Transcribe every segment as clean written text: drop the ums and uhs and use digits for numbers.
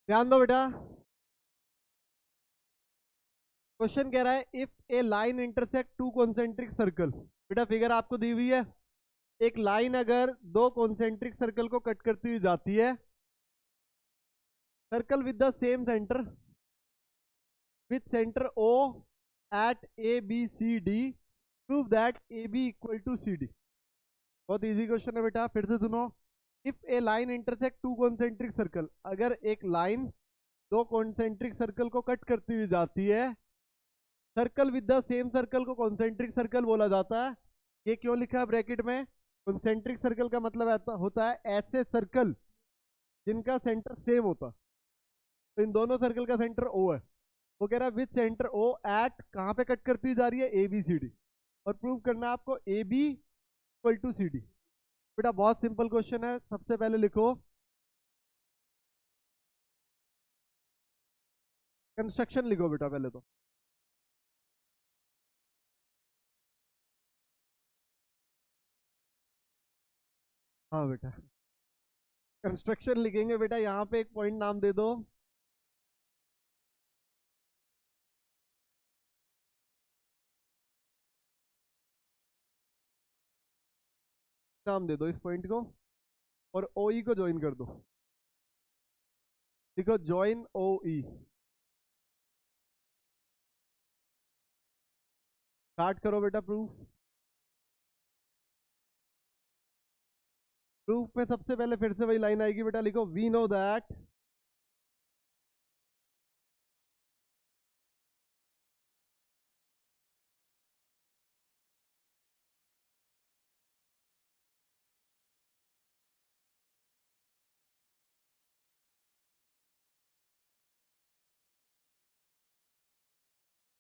ध्यान दो बेटा, क्वेश्चन कह रहा है if a line intersect two concentric circle. बेटा फिगर आपको दी हुई है, एक लाइन अगर दो कॉन्सेंट्रिक सर्कल को कट करती हुई जाती है, circle with the same centre, with centre O at A B C D, prove that A B equal to C D. बहुत इजी क्वेश्चन है बेटा, फिर से सुनो। If a line intersect two concentric circle, अगर एक लाइन दो concentric circle को कट करती हुई जाती है, circle with the same circle को कॉन्सेंट्रिक सर्कल बोला जाता है। ये क्यों लिखा है ब्रैकेट में? कॉन्सेंट्रिक सर्कल का मतलब होता है ऐसे सर्कल जिनका सेंटर सेम होता। तो इन दोनों सर्कल का सेंटर ओ है, वो कह रहा है विद सेंटर ओ एट, कहाँ पे कट करती जा रही है? A B C D. और प्रूव करना है आपको A B equal to C D. बेटा बहुत सिंपल क्वेश्चन है, सबसे पहले लिखो कंस्ट्रक्शन, लिखो बेटा पहले तो। हाँ बेटा, कंस्ट्रक्शन लिखेंगे बेटा, यहाँ पे एक पॉइंट नाम दे दो। नाम दे दो इस पॉइंट को, और ओ ई को ज्वाइन कर दो। लिखो ज्वाइन ओ ई। स्टार्ट करो बेटा प्रूफ। प्रूफ में सबसे पहले फिर से वही लाइन आएगी बेटा, लिखो वी नो दैट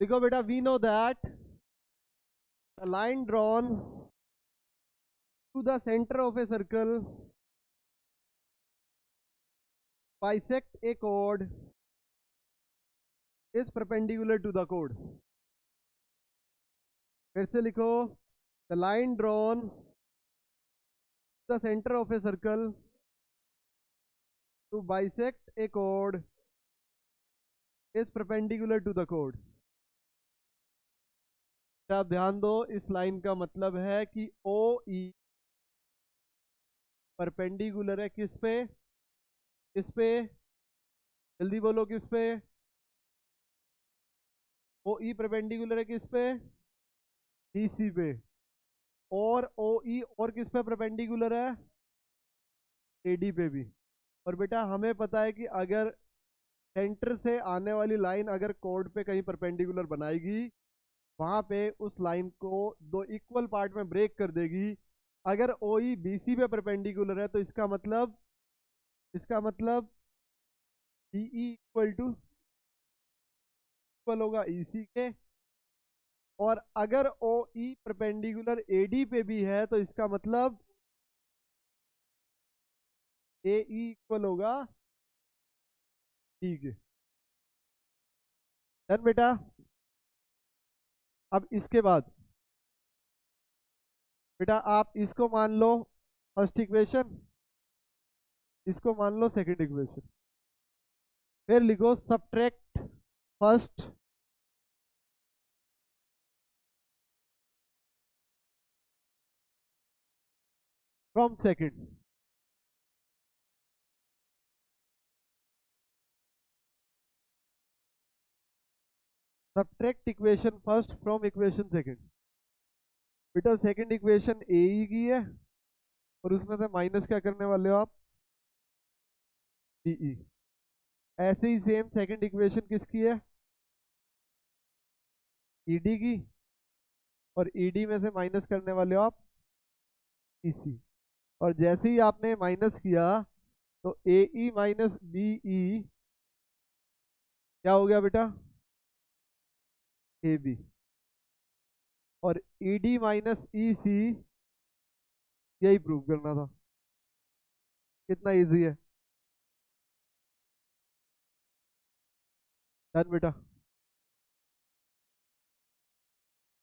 लिखो बेटा we know that the line drawn to the centre of a circle bisect a chord is perpendicular to the chord। फिर से लिखो the line drawn the centre of a circle to bisect a chord is perpendicular to the chord। आप ध्यान दो, इस line का मतलब है कि ओ ई परपेंडिकुलर है किस पे? किस पे? जल्दी बोलो किस पे? ओ ई परपेंडिकुलर है किस पे? डीसी पे। और ओ ई और किस पे परपेंडिकुलर है? एडी पे भी। और बेटा हमें पता है कि अगर सेंटर से आने वाली लाइन अगर कोड पे कहीं परपेंडिकुलर बनाएगी, वहां पे उस लाइन को दो इक्वल पार्ट में ब्रेक कर देगी। अगर ओ ई बी सी पे परपेंडिकुलर है तो इसका मतलब बीई इक्वल होगा ईसी के। और अगर ओ ई परपेंडिकुलर एडी पे भी है तो इसका मतलब ए ई इक्वल होगा डी के। डन बेटा। अब इसके बाद बेटा आप इसको मान लो फर्स्ट इक्वेशन, इसको मान लो सेकंड इक्वेशन। फिर लिखो subtract first from second. Subtract equation first from equation second. बेटा सेकंड इक्वेशन ए ई की है, और उसमें से माइनस क्या करने वाले हो आप? डीई। ऐसे ही सेम सेकंड इक्वेशन किसकी है? ईडी की। और ईडी में से माइनस करने वाले हो आप ईसी। और जैसे ही आपने माइनस किया तो ए ई माइनस बी ई क्या हो गया बेटा? A B. और ई डी माइनस ई सी, यही प्रूव करना था। कितना इजी है। डन बेटा।